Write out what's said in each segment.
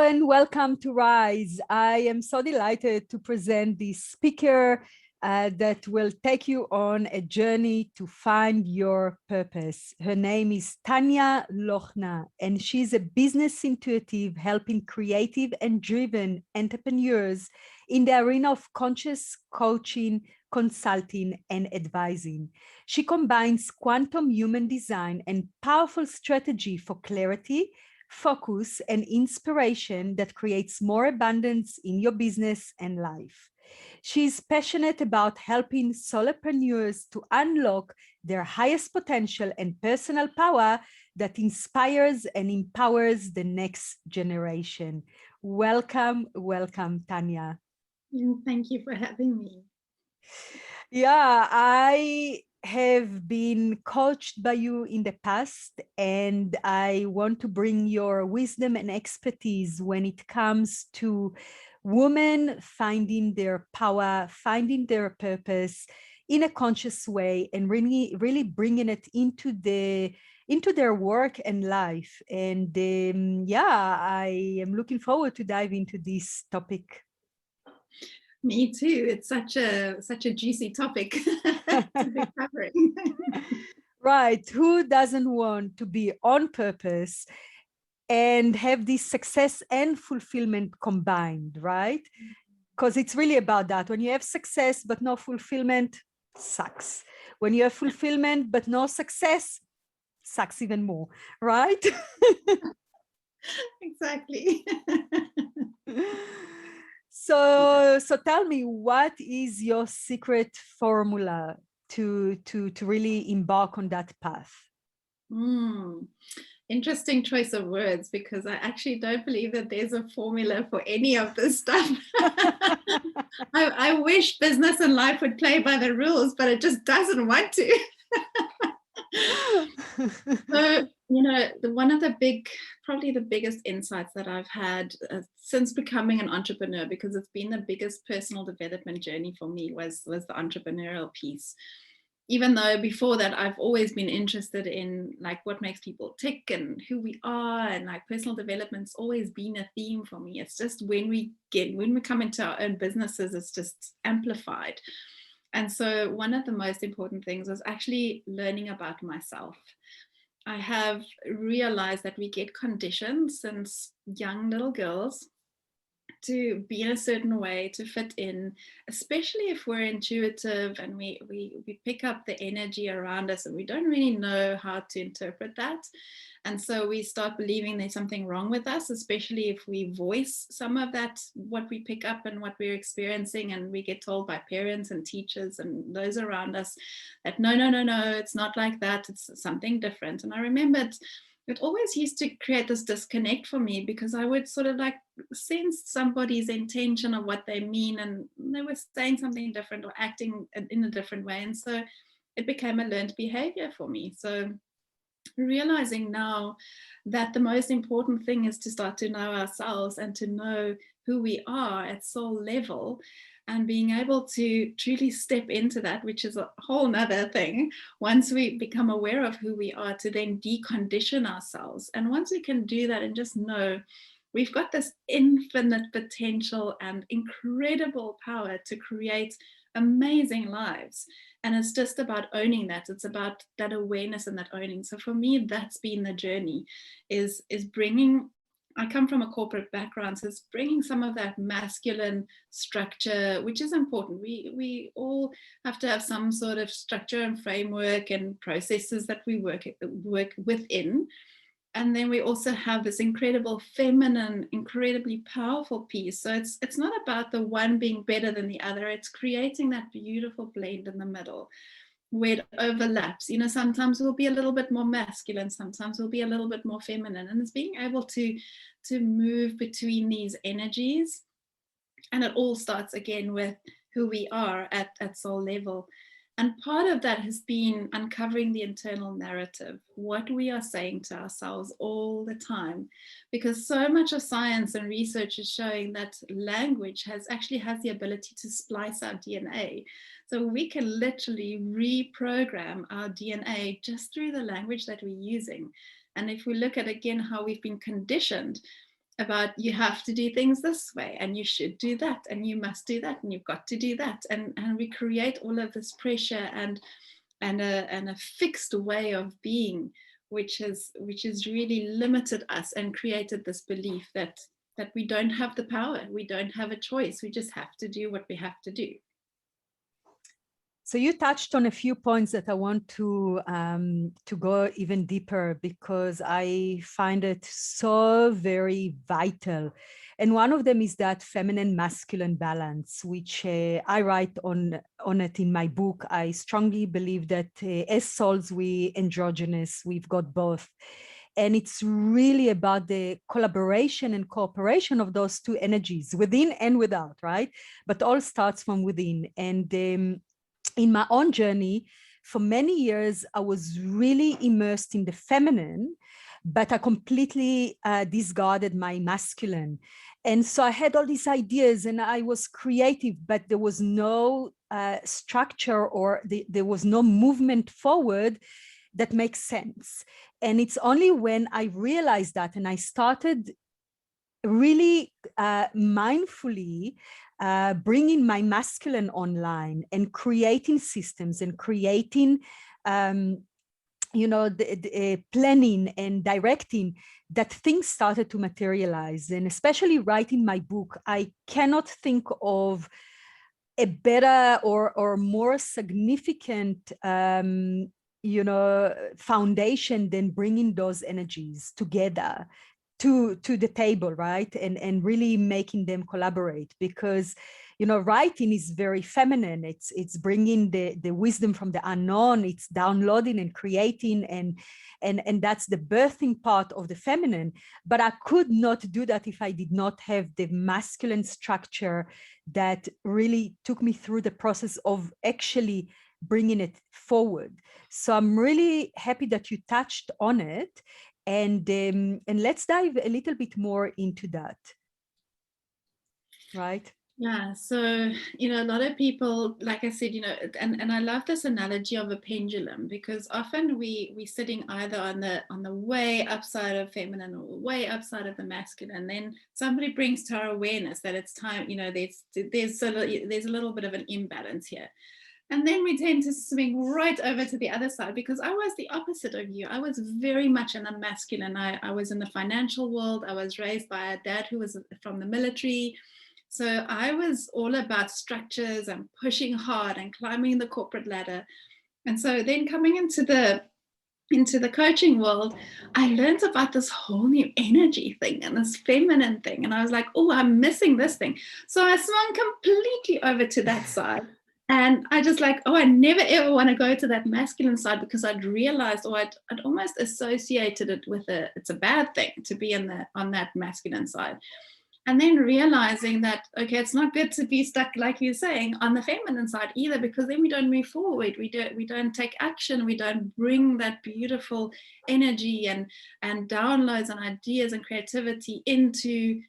and welcome to Rise. I am so delighted to present this speaker that will take you on a journey to find your purpose. Her name is Tanya Lochner, and she's a business intuitive helping creative and driven entrepreneurs in the arena of conscious coaching, consulting, and advising. She combines quantum human design and powerful strategy for clarity, focus, and inspiration that creates more abundance in your business and life. She's passionate about helping solopreneurs to unlock their highest potential and personal power that inspires and empowers the next generation. Welcome, welcome, Tanya. Thank you for having me. Yeah, I have been coached by you in the past, and I want to bring your wisdom and expertise when it comes to women finding their power, finding their purpose in a conscious way, and really bringing it into their work and life. And yeah, I am looking forward to dive into this topic. Me too. It's such a juicy topic to be covering. Right. Who doesn't want to be on purpose and have this success and fulfillment combined, right? Because it's really about that. When you have success but no fulfillment, sucks. When you have fulfillment but no success, sucks even more, right? Exactly. So tell me, what is your secret formula to really embark on that path? Interesting choice of words, because I actually don't believe that there's a formula for any of this stuff. I wish business and life would play by the rules, but it just doesn't want to. So, one of probably the biggest insights that I've had since becoming an entrepreneur, because it's been the biggest personal development journey for me, was the entrepreneurial piece. Even though before that I've always been interested in like what makes people tick and who we are, and like personal development's always been a theme for me. It's just when we come into our own businesses, it's just amplified. And so one of the most important things was actually learning about myself. I have realized that we get conditioned since young little girls to be in a certain way, to fit in, especially if we're intuitive and we pick up the energy around us and we don't really know how to interpret that. And so we start believing there's something wrong with us, especially if we voice some of that, what we pick up and what we're experiencing, and we get told by parents and teachers and those around us that no, it's not like that, it's something different. And I remembered it always used to create this disconnect for me, because I would sort of like sense somebody's intention of what they mean, and they were saying something different or acting in a different way. And so it became a learned behavior for me. So realizing now that the most important thing is to start to know ourselves and to know who we are at soul level, and being able to truly step into that, which is a whole nother thing. Once we become aware of who we are, to then decondition ourselves. And once we can do that and just know we've got this infinite potential and incredible power to create amazing lives. And it's just about owning that. It's about that awareness and that owning. So for me, that's been the journey, is bringing, I come from a corporate background, so it's bringing some of that masculine structure, which is important. We all have to have some sort of structure and framework and processes that we work within. And then we also have this incredible feminine, incredibly powerful piece. So it's not about the one being better than the other. It's creating that beautiful blend in the middle where it overlaps. Sometimes we'll be a little bit more masculine, sometimes we'll be a little bit more feminine. And it's being able to move between these energies. And it all starts again with who we are at soul level. And part of that has been uncovering the internal narrative, what we are saying to ourselves all the time. Because so much of science and research is showing that language has the ability to splice our DNA. So we can literally reprogram our DNA just through the language that we're using. And if we look at, again, how we've been conditioned, about you have to do things this way and you should do that and you must do that and you've got to do that, and we create all of this pressure and a fixed way of being, which has really limited us and created this belief that we don't have the power, we don't have a choice, we just have to do what we have to do. So you touched on a few points that I want to go even deeper, because I find it so very vital. And one of them is that feminine masculine balance, which I write on it in my book. I strongly believe that as souls, we androgynous, we've got both. And it's really about the collaboration and cooperation of those two energies, within and without, right? But all starts from within. And in my own journey, for many years, I was really immersed in the feminine, but I completely discarded my masculine. And so I had all these ideas and I was creative, but there was no structure, or there was no movement forward that makes sense. And it's only when I realized that and I started really mindfully bringing my masculine online and creating systems and creating, you know, the planning and directing, that things started to materialize. And especially writing my book, I cannot think of a better or more significant you know, foundation than bringing those energies together to the table, right? And really making them collaborate, because, you know, writing is very feminine. It's bringing the wisdom from the unknown. It's downloading and creating, and that's the birthing part of the feminine. But I could not do that if I did not have the masculine structure that really took me through the process of actually bringing it forward. So I'm really happy that you touched on it. And let's dive a little bit more into that. Right? Yeah, so, you know, a lot of people, like I said, you know, and I love this analogy of a pendulum, because often we're sitting either on the way upside of feminine or way upside of the masculine. And then somebody brings to our awareness that it's time, you know, there's a little bit of an imbalance here. And then we tend to swing right over to the other side, because I was the opposite of you. I was very much in the masculine. I was in the financial world. I was raised by a dad who was from the military. So I was all about structures and pushing hard and climbing the corporate ladder. And so then coming into the coaching world, I learned about this whole new energy thing and this feminine thing. And I was like, oh, I'm missing this thing. So I swung completely over to that side. And I just like, oh, I never ever want to go to that masculine side, because I'd realized, or I'd almost associated it with it's a bad thing to be on that masculine side. And then realizing that, okay, it's not good to be stuck, like you're saying, on the feminine side either, because then we don't move forward. We don't take action. We don't bring that beautiful energy and downloads and ideas and creativity into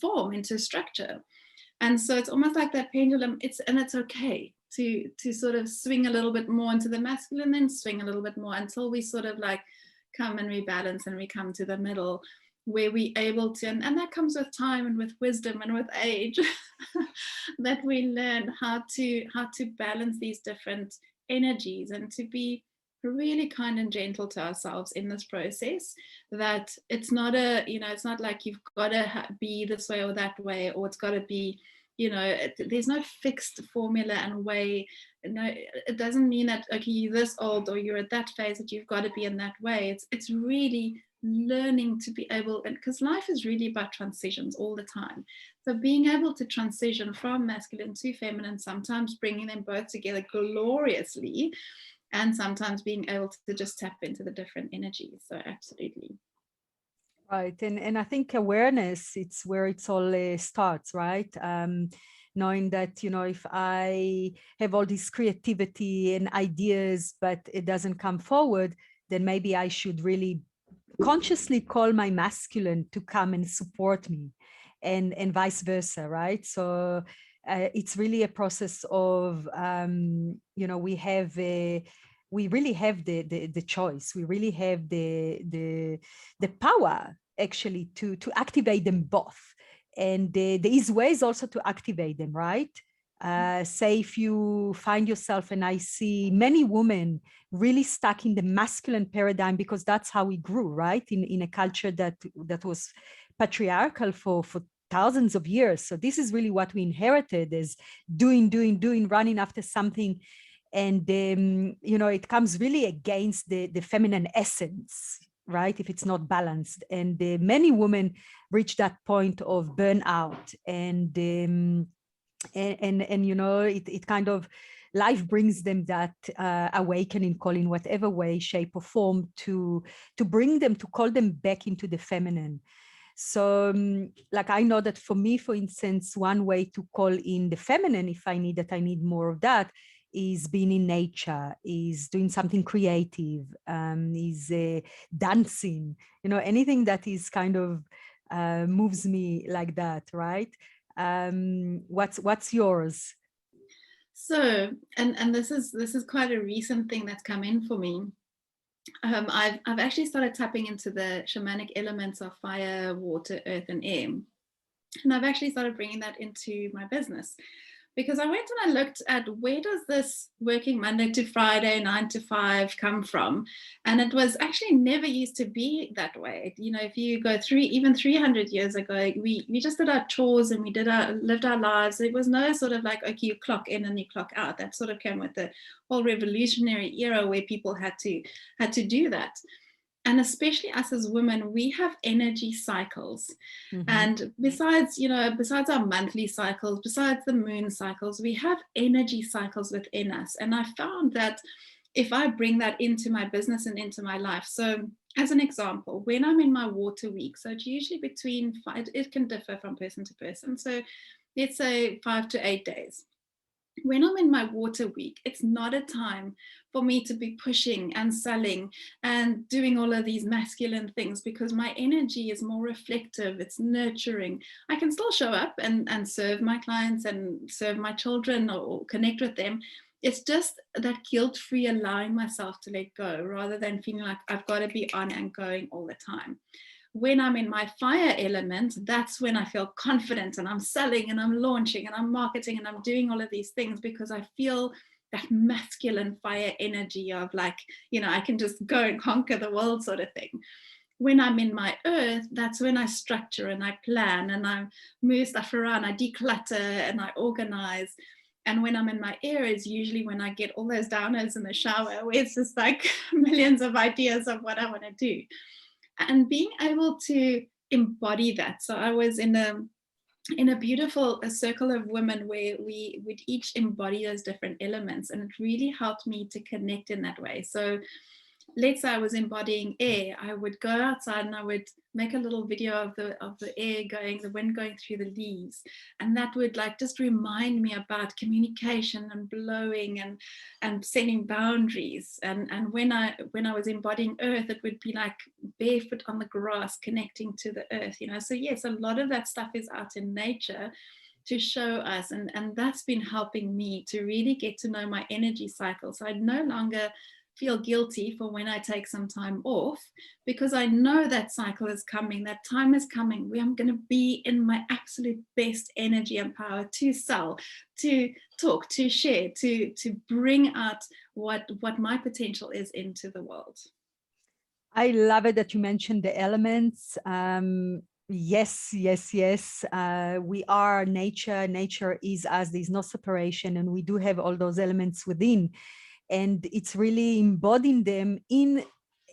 form, into structure. And so it's almost like that pendulum. It's okay to sort of swing a little bit more into the masculine, then swing a little bit more, until we sort of like come and rebalance and we come to the middle, where we're able to, and that comes with time and with wisdom and with age, that we learn how to balance these different energies, and to be really kind and gentle to ourselves in this process. That it's not it's not like you've got to be this way or that way, or it's got to be, there's no fixed formula and way. No, it doesn't mean that, okay, you're this old or you're at that phase that you've got to be in that way. It's really learning to be able, and because life is really about transitions all the time. So being able to transition from masculine to feminine, sometimes bringing them both together gloriously, and sometimes being able to just tap into the different energies. So absolutely. Right. And I think awareness, it's where it's all starts, right? Knowing that, if I have all this creativity and ideas, but it doesn't come forward, then maybe I should really consciously call my masculine to come and support me, and vice versa, right? So it's really a process of, we really have the choice. We really have the power actually to activate them both. And there is ways also to activate them, right? Say if you find yourself, and I see many women really stuck in the masculine paradigm, because that's how we grew, right? In a culture that was patriarchal for thousands of years. So this is really what we inherited, is doing, running after something. And it comes really against the feminine essence, right? If it's not balanced. And many women reach that point of burnout, and it kind of, life brings them that awakening call in whatever way, shape, or form, to bring them, to call them back into the feminine. So like, I know that for me, for instance, one way to call in the feminine, if I need more of that, is being in nature, is doing something creative, is dancing, anything that is kind of moves me like that, right? What's yours? So, and this is quite a recent thing that's come in for me. I've actually started tapping into the shamanic elements of fire, water, earth, and air. And I've actually started bringing that into my business, because I went and I looked at, where does this working Monday to Friday, 9 to 5 come from? And it was actually never used to be that way. If you go through even 300 years ago, we just did our chores and we lived our lives. There was no sort of like, okay, you clock in and you clock out. That sort of came with the whole revolutionary era, where people had to do that. And especially us as women, we have energy cycles. Mm-hmm. And besides our monthly cycles, besides the moon cycles, we have energy cycles within us. And I found that if I bring that into my business and into my life, so as an example, when I'm in my water week, so it's usually between it can differ from person to person. So let's say 5 to 8 days. When I'm in my water week, it's not a time for me to be pushing and selling and doing all of these masculine things, because my energy is more reflective, it's nurturing. I can still show up and serve my clients and serve my children or connect with them. It's just that guilt-free allowing myself to let go, rather than feeling like I've got to be on and going all the time. When I'm in my fire element, that's when I feel confident and I'm selling and I'm launching and I'm marketing and I'm doing all of these things, because I feel that masculine fire energy of like, I can just go and conquer the world sort of thing. When I'm in my earth, that's when I structure and I plan and I move stuff around, I declutter and I organize. And when I'm in my air is usually when I get all those downloads in the shower, where it's just like millions of ideas of what I want to do. And being able to embody that. So I was in a beautiful circle of women where we would each embody those different elements, and it really helped me to connect in that way. So let's say I was embodying air, I would go outside and I would make a little video of the air going, the wind going through the leaves, and that would like just remind me about communication and blowing and setting boundaries. And when I was embodying earth, it would be like barefoot on the grass, connecting to the earth. So yes, a lot of that stuff is out in nature to show us, and that's been helping me to really get to know my energy cycle. So I no longer feel guilty for when I take some time off, because I know that cycle is coming, that time is coming where I'm going to be in my absolute best energy and power to sell, to talk, to share, to bring out what my potential is into the world. I love it that you mentioned the elements. Yes. We are nature. Nature is us. There's no separation, and we do have all those elements within. And it's really embodying them in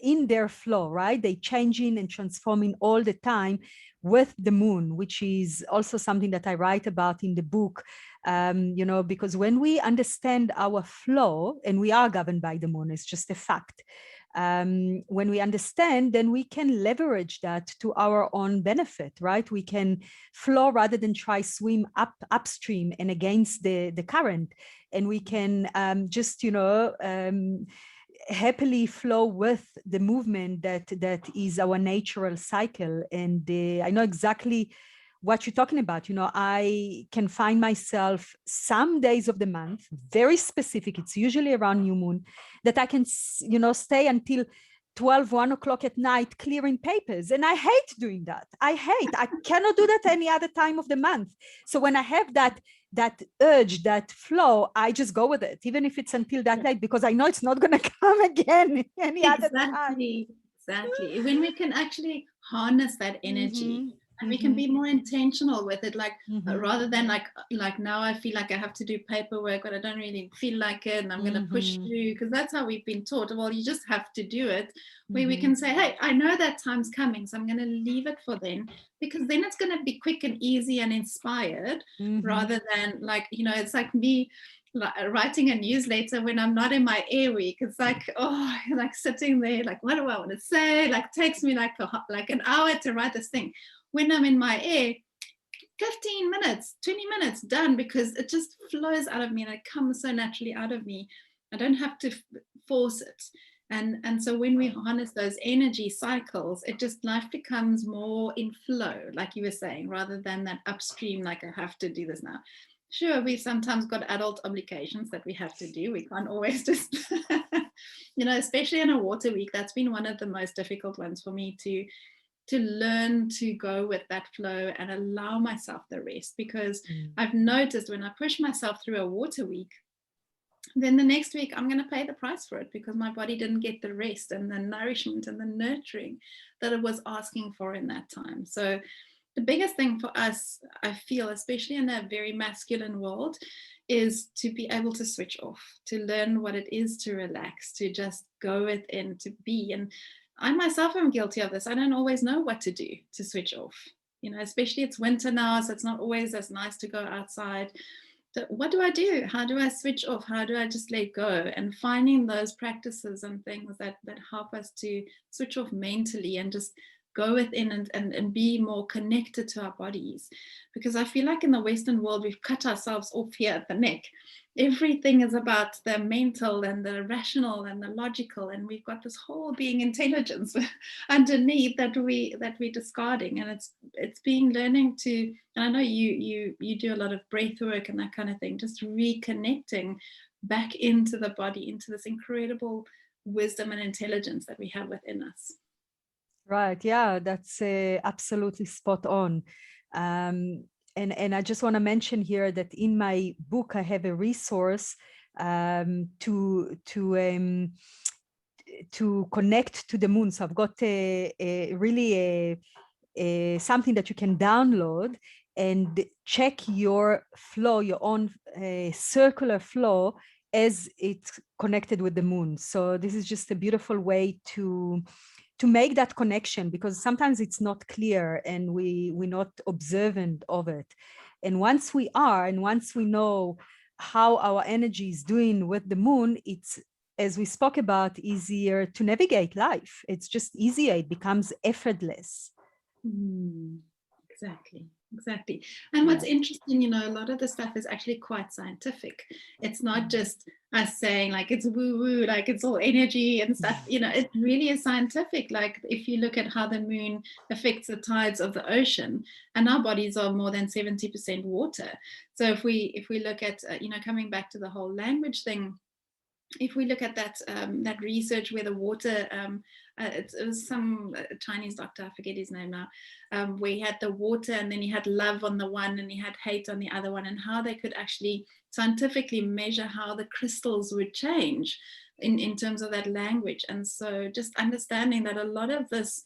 their flow, right? They changing and transforming all the time with the moon, which is also something that I write about in the book. Because when we understand our flow, and we are governed by the moon, it's just a fact. When we understand, then we can leverage that to our own benefit, right? We can flow rather than try swim upstream and against the current. And we can just, happily flow with the movement that is our natural cycle. And I know exactly what you're talking about. I can find myself some days of the month, very specific, it's usually around new moon, that I can, stay until 12, 1 o'clock at night clearing papers. And I hate doing that. I cannot do that any other time of the month. So when I have that urge, that flow, I just go with it, even if it's until that late, because I know it's not going to come again any other time. Exactly. When we can actually harness that energy, and we can be more intentional with it, like rather than like now I feel like I have to do paperwork, but I don't really feel like it, and I'm going to push through, because that's how we've been taught. Well, you just have to do it. Where we can say, hey, I know that time's coming, so I'm going to leave it for then, because then it's going to be quick and easy and inspired, rather than like, you know, it's like me writing a newsletter when I'm not in my air week. It's like, oh, like sitting there, like, what do I want to say? Like, takes me like an hour to write this thing. When I'm in my air, 15 minutes, 20 minutes, done, because it just flows out of me and it comes so naturally out of me. I don't have to force it. And so when we harness those energy cycles, it just, life becomes more in flow, like you were saying, rather than that upstream, like I have to do this now. Sure, we've sometimes got adult obligations that we have to do. We can't always just, you know, especially in a water week, that's been one of the most difficult ones for me to learn to go with that flow and allow myself the rest. Because I've noticed when I push myself through a water week, then the next week I'm going to pay the price for it, because my body didn't get the rest and the nourishment and the nurturing that it was asking for in that time. So the biggest thing for us, I feel, especially in a very masculine world, is to be able to switch off, to learn what it is to relax, to just go within, to be. And I myself am guilty of this. I don't always know what to do to switch off, you know, especially it's winter now, so it's not always as nice to go outside. So what do I do? How do I switch off? How do I just let go? And finding those practices and things that help us to switch off mentally and just go within and be more connected to our bodies. Because I feel like in the Western world, we've cut ourselves off here at the neck. Everything is about the mental and the rational and the logical, and we've got this whole being intelligence underneath that we're discarding. And it's being learning to, and I know you do a lot of breath work and that kind of thing, just reconnecting back into the body, into this incredible wisdom and intelligence that we have within us. Right. Yeah, that's absolutely spot on. And I just want to mention here that in my book, I have a resource to connect to the moon. So I've got really something that you can download and check your flow, your own circular flow as it's connected with the moon. So this is just a beautiful way to make that connection, because sometimes it's not clear and we're not observant of it. And once we are, and once we know how our energy is doing with the moon, it's, as we spoke about, easier to navigate life. It's just easier. It becomes effortless. Exactly. And what's interesting, you know, a lot of the stuff is actually quite scientific. It's not just us saying like it's woo-woo, like it's all energy and stuff. You know, it really is scientific. Like if you look at how the moon affects the tides of the ocean, and our bodies are more than 70% water. So if we look at, you know, coming back to the whole language thing, if we look at that research where the water, it was some Chinese doctor, I forget his name now, where he had the water and then he had love on the one and he had hate on the other one, and how they could actually scientifically measure how the crystals would change in terms of that language. And so just understanding that a lot of this,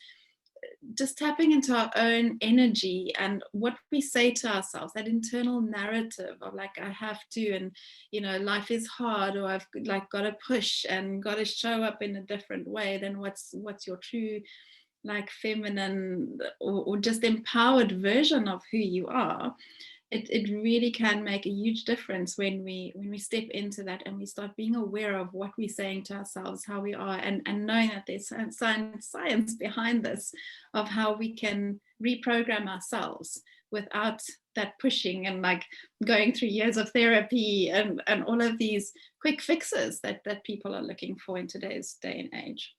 just tapping into our own energy and what we say to ourselves, that internal narrative of like, I have to, and you know, life is hard, or I've like got to push and got to show up in a different way than what's your true like feminine or just empowered version of who you are. It really can make a huge difference when we step into that and we start being aware of what we're saying to ourselves, how we are, and knowing that there's science behind this of how we can reprogram ourselves without that pushing and like going through years of therapy and all of these quick fixes that people are looking for in today's day and age.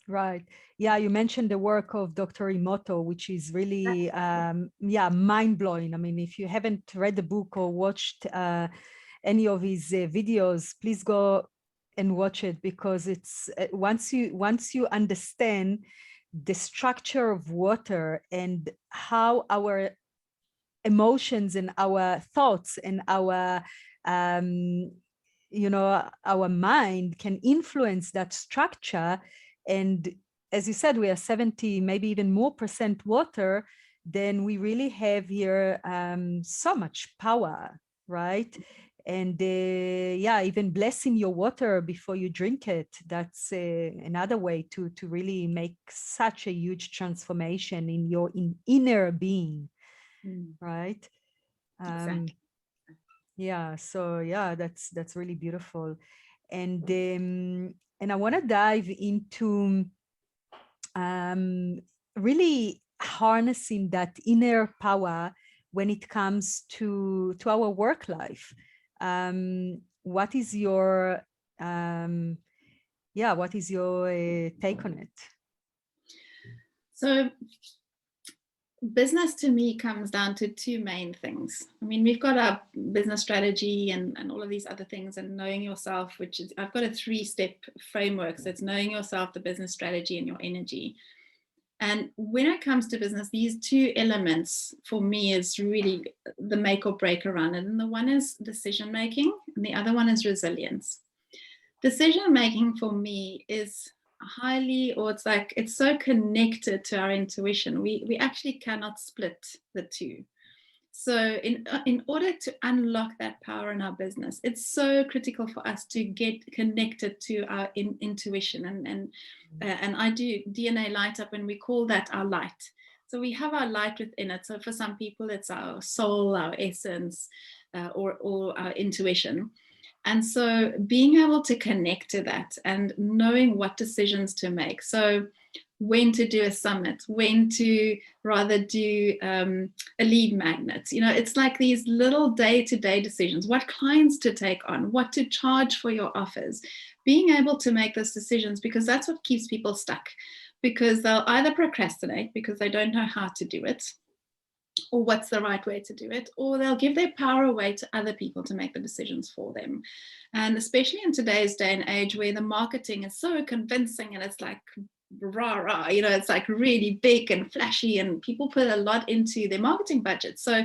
Right. Yeah, you mentioned the work of Dr. Emoto, which is really, mind-blowing. I mean, if you haven't read the book or watched any of his videos, please go and watch it, because it's once you understand the structure of water and how our emotions and our thoughts and our our mind can influence that structure. And as you said, we are 70, maybe even more % water, then we really have here so much power, right? And yeah, even blessing your water before you drink it, that's another way to really make such a huge transformation in your inner being, right? Exactly. Yeah, so yeah, that's really beautiful. And I want to dive into really harnessing that inner power when it comes to our work life. What is your what is your take on it? So business to me comes down to two main things. I mean, we've got our business strategy and all of these other things, and knowing yourself, which is, I've got a 3-step framework. So it's knowing yourself, the business strategy, and your energy. And when it comes to business, these two elements for me is really the make or break around it. And the one is decision making, and the other one is resilience. Decision making for me is highly, or it's so connected to our intuition. We actually cannot split the two. So in order to unlock that power in our business, it's so critical for us to get connected to our intuition. And I do DNA light up, and we call that our light. So we have our light within it. So for some people, it's our soul, our essence, or our intuition. And so being able to connect to that and knowing what decisions to make. So when to do a summit, when to rather do a lead magnet. It's like these little day-to-day decisions, what clients to take on, what to charge for your offers, being able to make those decisions, because that's what keeps people stuck, because they'll either procrastinate because they don't know how to do it, or what's the right way to do it, or they'll give their power away to other people to make the decisions for them. And especially in today's day and age, where the marketing is so convincing and it's like rah rah, it's like really big and flashy, and people put a lot into their marketing budget. So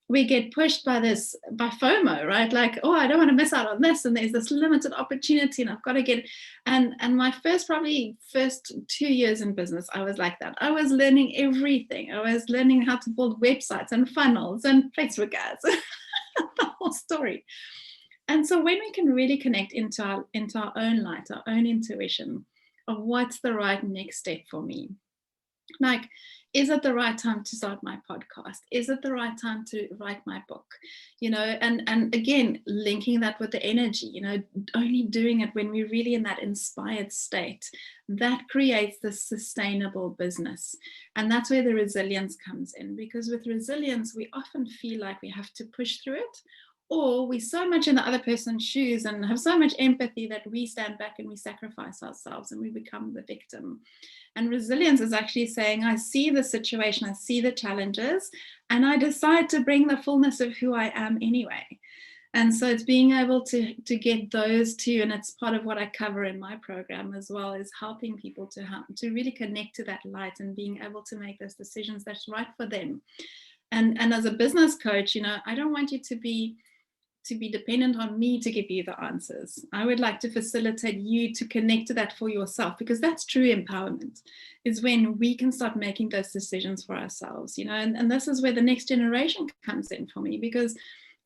we get pushed by FOMO, right? Like, oh, I don't want to miss out on this, and there's this limited opportunity, and I've got to get. And my first 2 years in business, I was like that. I was learning everything. I was learning how to build websites and funnels and Facebook ads, the whole story. And so when we can really connect into our own light, our own intuition of what's the right next step for me, like, is it the right time to start my podcast? Is it the right time to write my book? And again, linking that with the energy, only doing it when we're really in that inspired state, that creates the sustainable business. And that's where the resilience comes in, because with resilience, we often feel like we have to push through it, or we're so much in the other person's shoes and have so much empathy that we stand back and we sacrifice ourselves and we become the victim. And resilience is actually saying, I see the situation, I see the challenges, and I decide to bring the fullness of who I am anyway. And so it's being able to get those two, and it's part of what I cover in my program as well, is helping people to really connect to that light and being able to make those decisions that's right for them. And as a business coach, I don't want you to be dependent on me to give you the answers. I would like to facilitate you to connect to that for yourself, because that's true empowerment, is when we can start making those decisions for ourselves, and this is where the next generation comes in for me, because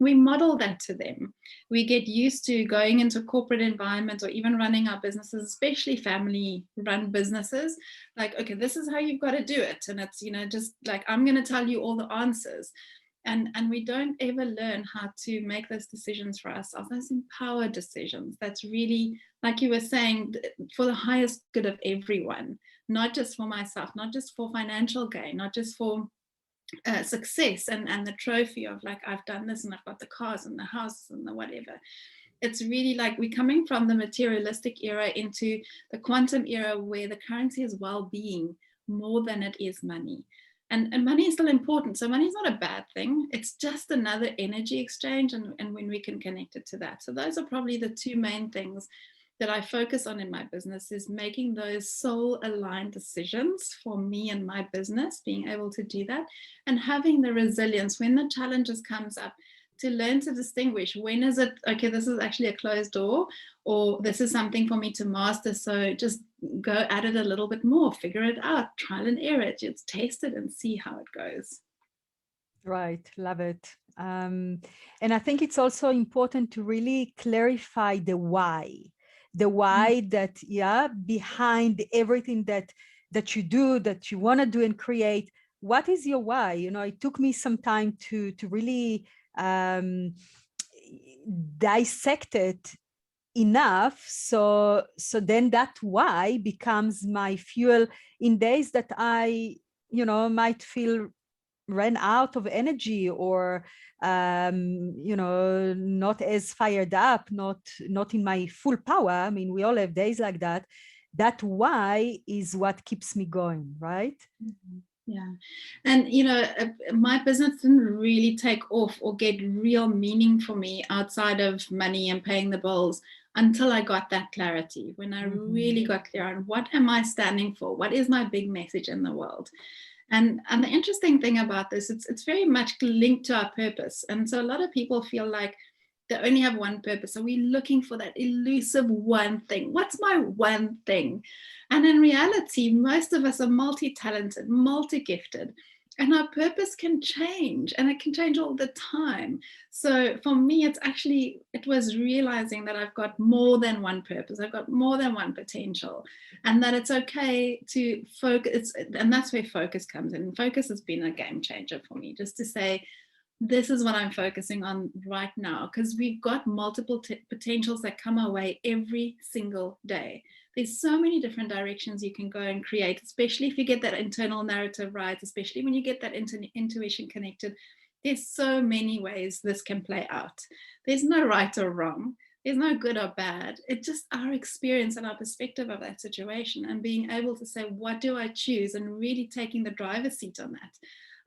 we model that to them. We get used to going into corporate environment, or even running our businesses, especially family run businesses, like, okay, this is how you've got to do it. And it's, just like, I'm going to tell you all the answers. And we don't ever learn how to make those decisions for ourselves, those empowered decisions. That's really, like you were saying, for the highest good of everyone, not just for myself, not just for financial gain, not just for success and the trophy of, like, I've done this and I've got the cars and the house and the whatever. It's really like we're coming from the materialistic era into the quantum era, where the currency is well-being more than it is money. And money is still important. So money is not a bad thing. It's just another energy exchange. And when we can connect it to that. So those are probably the two main things that I focus on in my business is making those soul aligned decisions for me and my business, being able to do that, and having the resilience when the challenges comes up to learn to distinguish when is it, okay, this is actually a closed door, or this is something for me to master. So just go at it a little bit more, figure it out, trial and error, just taste it and see how it goes. Right, love it. And I think it's also important to really clarify the why that, yeah, behind everything that you do, that you want to do and create. What is your why? You know, it took me some time to really dissect it enough, so then that why becomes my fuel in days that I, you know, might feel ran out of energy, or you know, not as fired up, not in my full power. I mean, we all have days like that. That why is what keeps me going, right? Yeah. And, you know, my business didn't really take off or get real meaning for me outside of money and paying the bills until I got that clarity, when I really got clear on what am I standing for? What is my big message in the world? And the interesting thing about this, it's very much linked to our purpose. And so a lot of people feel like they only have one purpose. So we're looking for that elusive one thing. What's my one thing? And in reality, most of us are multi-talented, multi-gifted, and our purpose can change, and it can change all the time. So for me, it was realizing that I've got more than one purpose. I've got more than one potential, and that it's okay to focus. And that's where focus comes in. Focus has been a game changer for me, just to say, this is what I'm focusing on right now, because we've got multiple potentials that come our way every single day. There's so many different directions you can go and create, especially if you get that internal narrative right, especially when you get that intuition connected. There's so many ways this can play out. There's no right or wrong. There's no good or bad. It's just our experience and our perspective of that situation, and being able to say, what do I choose? And really taking the driver's seat on that.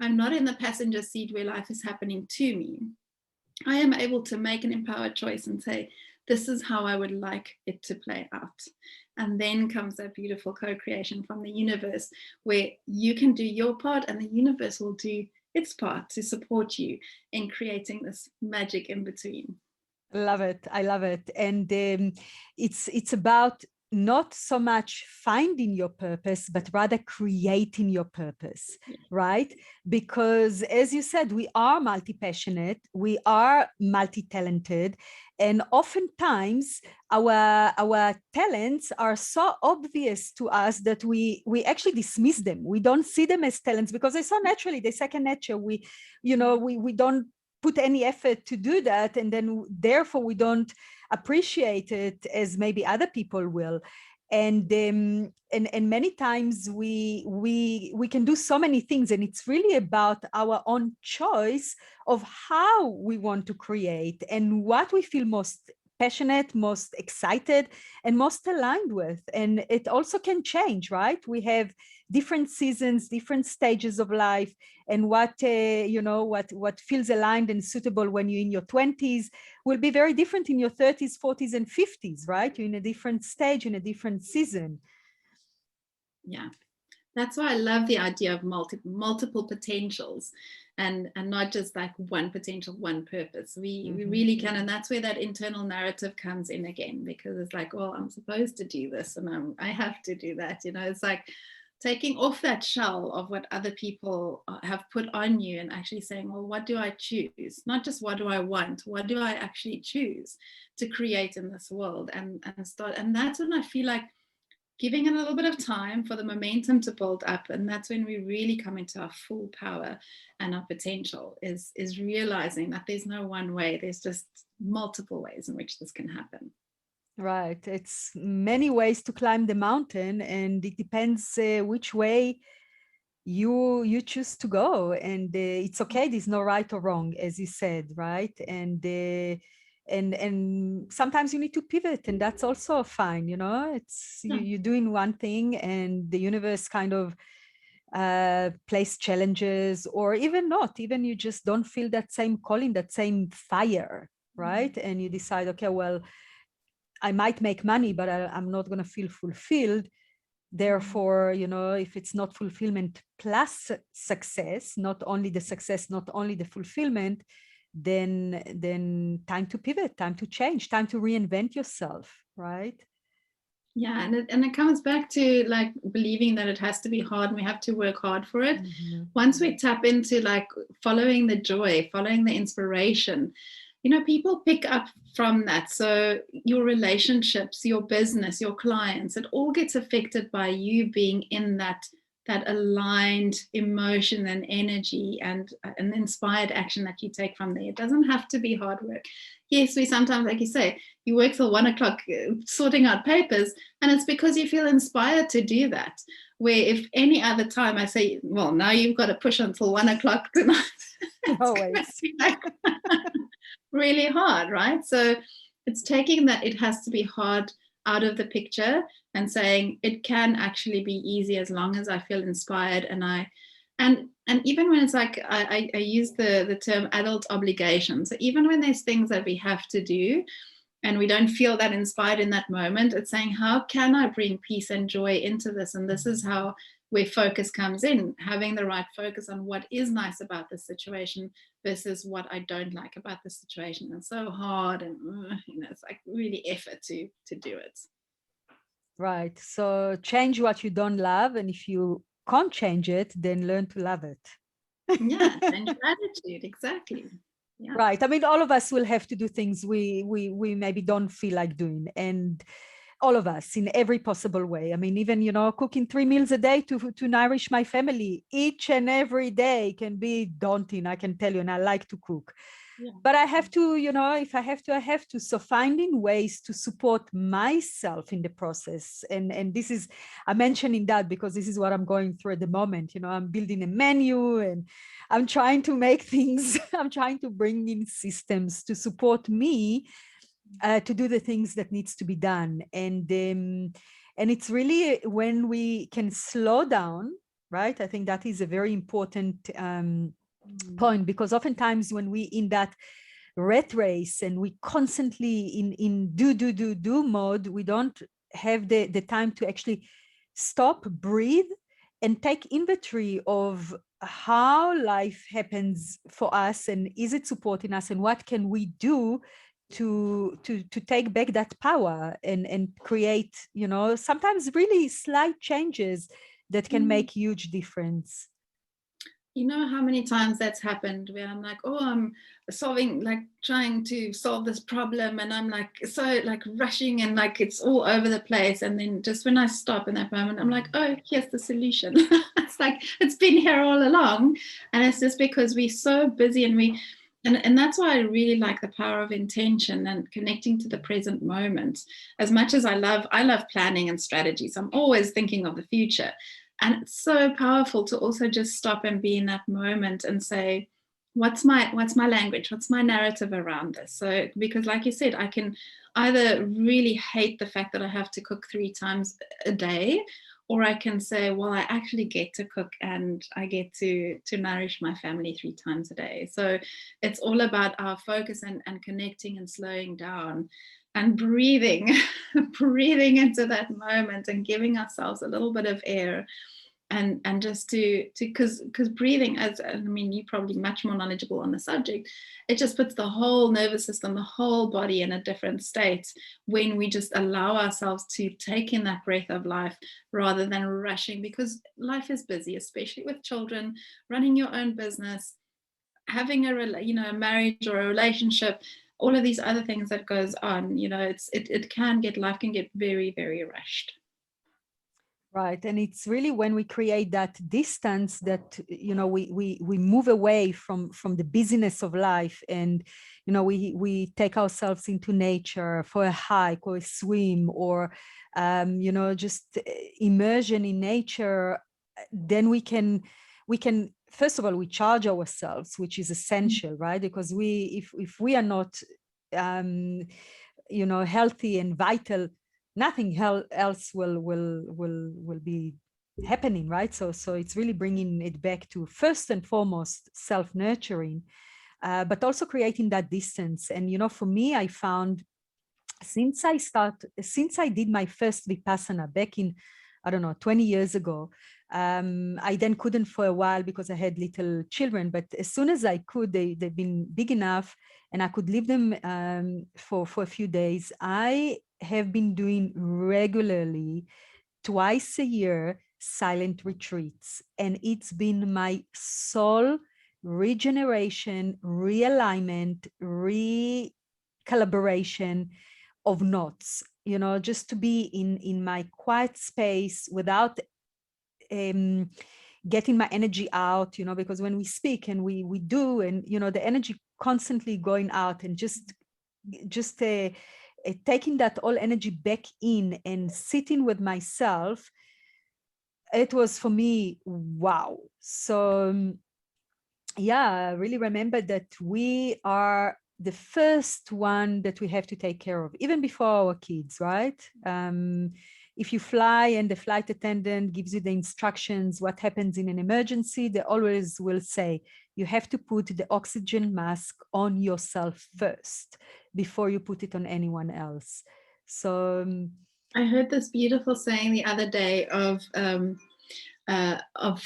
I'm not in the passenger seat where life is happening to me. I am able to make an empowered choice and say, this is how I would like it to play out. And then comes that beautiful co-creation from the universe, where you can do your part and the universe will do its part to support you in creating this magic in between. Love it. I love it. And it's about not so much finding your purpose, but rather creating your purpose, right? Because as you said, we are multi-passionate, we are multi-talented, and oftentimes our talents are so obvious to us that we actually dismiss them. We don't see them as talents because they're so naturally, they're second nature. We don't put any effort to do that, and then therefore we don't appreciate it as maybe other people will. And many times we can do so many things, and it's really about our own choice of how we want to create and what we feel most passionate, most excited, and most aligned with. And it also can change, right? We have different seasons, different stages of life, and what feels aligned and suitable when you're in your 20s will be very different in your 30s, 40s, and 50s, right? You're in a different stage, in a different season. Yeah. That's why I love the idea of multiple potentials, and not just like one potential, one purpose. We really can, and that's where that internal narrative comes in again, because it's like, oh, I'm supposed to do this, and I have to do that. You know, it's like taking off that shell of what other people have put on you, and actually saying, well, what do I choose? Not just what do I want, what do I actually choose to create in this world, and start. And that's when I feel like giving it a little bit of time for the momentum to build up, and that's when we really come into our full power and our potential, is realizing that there's no one way, there's just multiple ways in which this can happen. Right, it's many ways to climb the mountain, and it depends which way you choose to go, and it's okay, there's no right or wrong, as you said, right? And sometimes you need to pivot, and that's also fine, you know. It's you're doing one thing, and the universe kind of place challenges, or even not, even you just don't feel that same calling, that same fire, right? And you decide, okay, well, I might make money, but I'm not going to feel fulfilled. Therefore, you know, if it's not fulfillment plus success, not only the success, not only the fulfillment, then time to pivot, time to change, time to reinvent yourself, right? Yeah, and it comes back to like believing that it has to be hard and we have to work hard for it. Once we tap into like following the joy, following the inspiration, you know, people pick up from that. So your relationships, your business, your clients, it all gets affected by you being in that aligned emotion and energy and an inspired action that you take from there. It doesn't have to be hard work. Yes, we sometimes, like you say, you work till 1 o'clock sorting out papers, and it's because you feel inspired to do that. Where if any other time I say, well, now you've got to push until 1 o'clock tonight, always like really hard, right? So it's taking that it has to be hard out of the picture and saying it can actually be easy as long as I feel inspired and even when it's like I use the term adult obligation. So even when there's things that we have to do and we don't feel that inspired in that moment, it's saying, how can I bring peace and joy into this? And this is how where focus comes in, having the right focus on what is nice about this situation versus what I don't like about the situation. It's so hard and you know, it's like really effort to do it. Right. So change what you don't love, and if you can't change it, then learn to love it. Yeah, change your attitude, exactly. Yeah. Right. I mean, all of us will have to do things we maybe don't feel like doing, and all of us in every possible way. I mean, even, you know, cooking 3 meals a day to nourish my family each and every day can be daunting, I can tell you, and I like to cook. Yeah. But I have to, you know, if I have to, I have to. So finding ways to support myself in the process. And this is, I'm mentioning that because this is what I'm going through at the moment. You know, I'm building a menu and I'm trying to make things, I'm trying to bring in systems to support me to do the things that needs to be done. And it's really when we can slow down, right? I think that is a very important point, because oftentimes when we in that rat race and we constantly in do mode, we don't have the time to actually stop, breathe, and take inventory of how life happens for us, and is it supporting us, and what can we do to take back that power and create, you know, sometimes really slight changes that can make huge difference. You know how many times that's happened where I'm like, oh, I'm trying to solve this problem, and I'm like so like rushing and like it's all over the place, and then just when I stop in that moment, I'm like, oh, here's the solution. It's like it's been here all along, and it's just because we're so busy and that's why I really like the power of intention and connecting to the present moment. As much as I love planning and strategies, I'm always thinking of the future. And it's so powerful to also just stop and be in that moment and say, what's my language? What's my narrative around this? So, because like you said, I can either really hate the fact that I have to cook 3 times a day, or I can say, well, I actually get to cook and I get to nourish my family 3 times a day. So it's all about our focus and connecting and slowing down and breathing into that moment and giving ourselves a little bit of air and just to because breathing, as I mean, you're probably much more knowledgeable on the subject, it just puts the whole nervous system, the whole body in a different state when we just allow ourselves to take in that breath of life rather than rushing, because life is busy, especially with children, running your own business, having a marriage or a relationship, all of these other things that goes on. You know, life can get very, very rushed. Right. And it's really when we create that distance that, you know, we move away from the busyness of life, and, you know, we take ourselves into nature for a hike or a swim, or, you know, just immersion in nature. Then we can, first of all, we charge ourselves, which is essential, right? Because if we are not, you know, healthy and vital, nothing else will be happening, right? So it's really bringing it back to first and foremost self-nurturing, but also creating that distance. And, you know, for me, I found since I did my first Vipassana back in, I don't know, 20 years ago, I then couldn't for a while because I had little children, but as soon as I could, they've been big enough and I could leave them for a few days. I have been doing regularly, twice a year, silent retreats. And it's been my soul regeneration, realignment, recalibration of knots, you know, just to be in my quiet space without getting my energy out, you know, because when we speak and we do, and you know, the energy constantly going out, and just taking that all energy back in and sitting with myself, it was for me, wow. So yeah, I really remember that we are the first one that we have to take care of, even before our kids, right? If you fly and the flight attendant gives you the instructions, what happens in an emergency, they always will say, you have to put the oxygen mask on yourself first before you put it on anyone else. So I heard this beautiful saying the other day of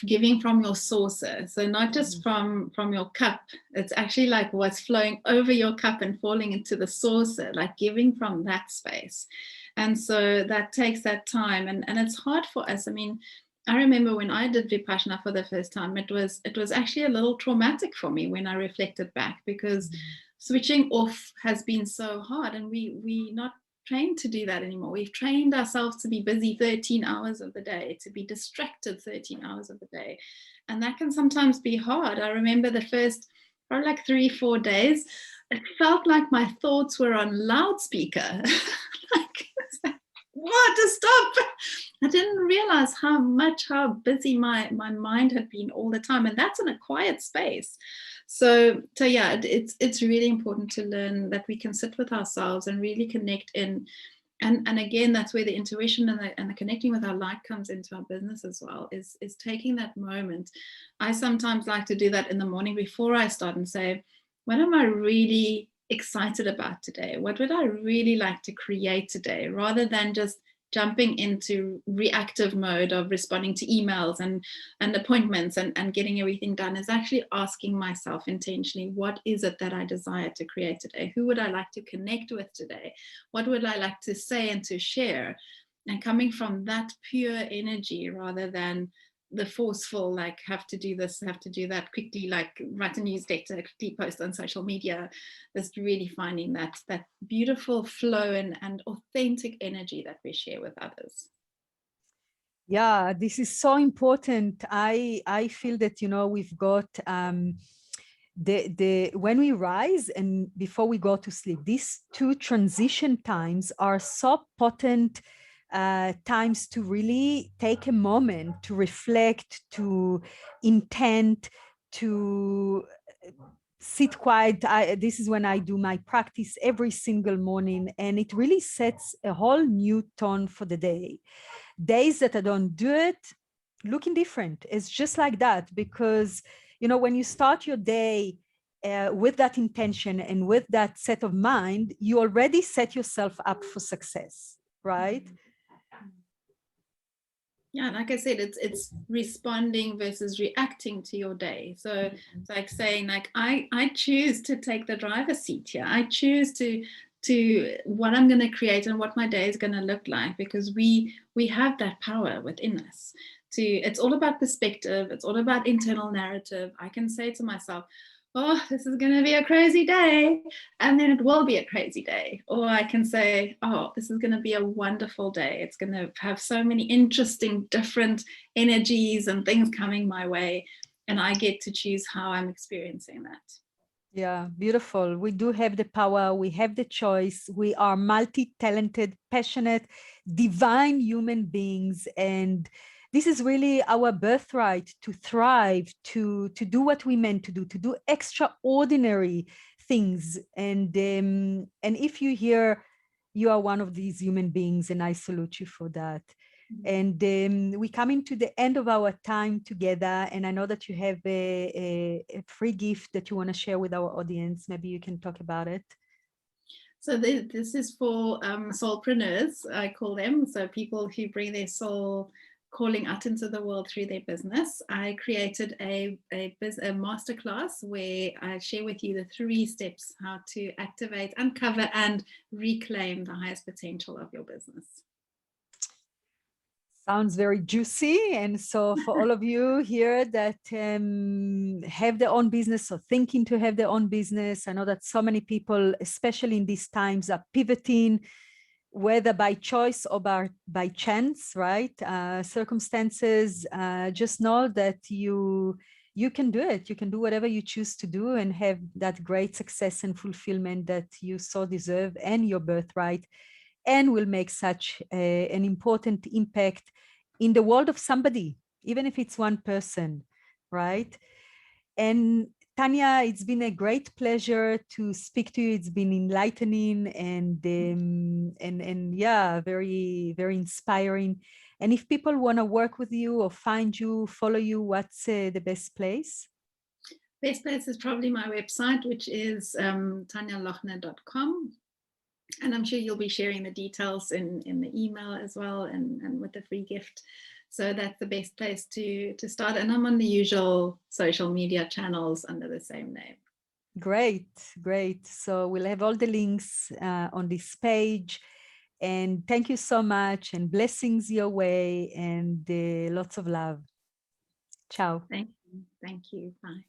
giving from your saucer. So not just from your cup, it's actually like what's flowing over your cup and falling into the saucer, like giving from that space. And so that takes that time, and it's hard for us. I mean, I remember when I did Vipassana for the first time, it was actually a little traumatic for me when I reflected back, because switching off has been so hard, and we not trained to do that anymore. We've trained ourselves to be busy 13 hours of the day, to be distracted 13 hours of the day. And that can sometimes be hard. I remember the first, probably like 3-4 days, it felt like my thoughts were on loudspeaker. Like, what, to stop? I didn't realize how busy my mind had been all the time. And that's in a quiet space. So yeah, it's really important to learn that we can sit with ourselves and really connect in. And again, that's where the intuition and the connecting with our light comes into our business as well, is taking that moment. I sometimes like to do that in the morning before I start and say, what am I really excited about today? What would I really like to create today? Rather than just jumping into reactive mode of responding to emails and appointments and getting everything done, is actually asking myself intentionally, what is it that I desire to create today? Who would I like to connect with today? What would I like to say and to share? And coming from that pure energy, rather than the forceful, like, have to do this, have to do that quickly, like write a newsletter, quickly post on social media. Just really finding that beautiful flow and authentic energy that we share with others. Yeah, this is so important. I feel that, you know, we've got the when we rise and before we go to sleep, these two transition times are so potent times to really take a moment to reflect, to intent, to sit quiet. This is when I do my practice every single morning, and it really sets a whole new tone for the day. Days that I don't do it, looking different. It's just like that, because, you know, when you start your day with that intention and with that set of mind, you already set yourself up for success, right? Yeah, like I said, it's responding versus reacting to your day. So it's like saying, like, I choose to take the driver's seat here. I choose to what I'm going to create and what my day is going to look like, because we have that power within us. It's all about perspective. It's all about internal narrative. I can say to myself, oh, this is going to be a crazy day, and then it will be a crazy day. Or I can say, oh, this is going to be a wonderful day. It's going to have so many interesting, different energies and things coming my way, and I get to choose how I'm experiencing that. Yeah, beautiful. We do have the power. We have the choice. We are multi-talented, passionate, divine human beings. And this is really our birthright, to thrive, to do what we meant to do extraordinary things. And if you hear, you are one of these human beings, and I salute you for that. And we coming to the end of our time together, and I know that you have a free gift that you want to share with our audience. Maybe you can talk about it. So this is for soulpreneurs, I call them. So people who bring their soul calling out into the world through their business. I created a masterclass where I share with you the 3 steps how to activate, uncover, and reclaim the highest potential of your business. Sounds very juicy. And so for all of you here that have their own business or thinking to have their own business, I know that so many people, especially in these times, are pivoting, whether by choice or by chance, right? Circumstances, just know that you can do it. You can do whatever you choose to do and have that great success and fulfillment that you so deserve and your birthright, and will make such an important impact in the world of somebody, even if it's one person, right? And Tanya, it's been a great pleasure to speak to you. It's been enlightening and yeah, very, very inspiring. And if people want to work with you or find you, follow you, what's the best place? Best place is probably my website, which is tanyalochner.com. And I'm sure you'll be sharing the details in the email as well, and with the free gift. So that's the best place to start. And I'm on the usual social media channels under the same name. Great, great. So we'll have all the links on this page. And thank you so much, and blessings your way, and lots of love. Ciao. Thank you. Thank you. Bye.